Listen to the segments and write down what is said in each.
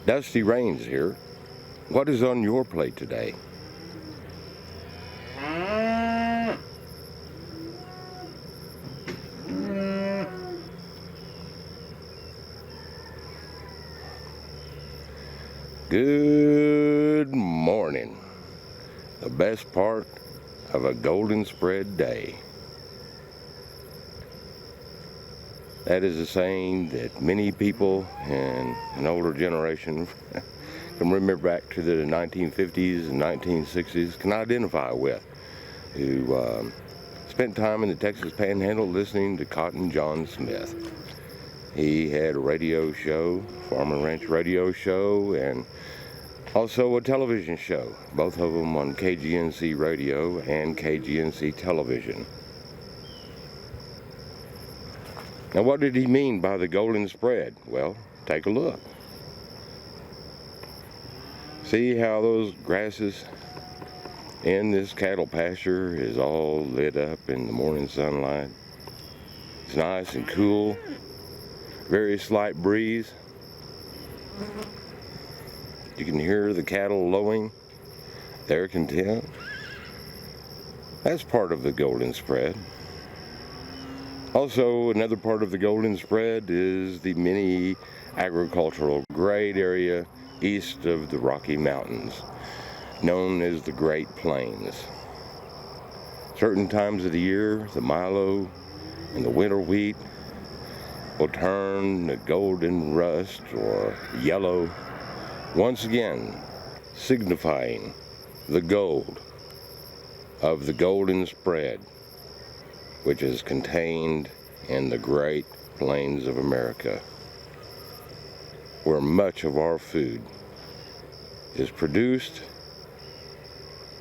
Dusty Reins here. What is on your plate today? Good morning. The best part of a golden spread day. That is a saying that many people in an older generation can remember back to the 1950s and 1960s, can identify with, who spent time in the Texas Panhandle listening to Cotton John Smith. He had a radio show, Farm and Ranch radio show, and also a television show, both of them on KGNC radio and KGNC television. Now, what did he mean by the golden spread? Well, take a look. See how those grasses in this cattle pasture is all lit up in the morning sunlight? It's nice and cool, very slight breeze. You can hear the cattle lowing, they're content. That's part of the golden spread. Also, another part of the golden spread is the mini agricultural grade area east of the Rocky Mountains, known as the Great Plains. Certain times of the year, the milo and the winter wheat will turn to golden rust or yellow, once again signifying the gold of the golden spread, which is contained in the Great Plains of America, where much of our food is produced,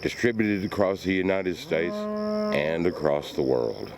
distributed across the United States and across the world.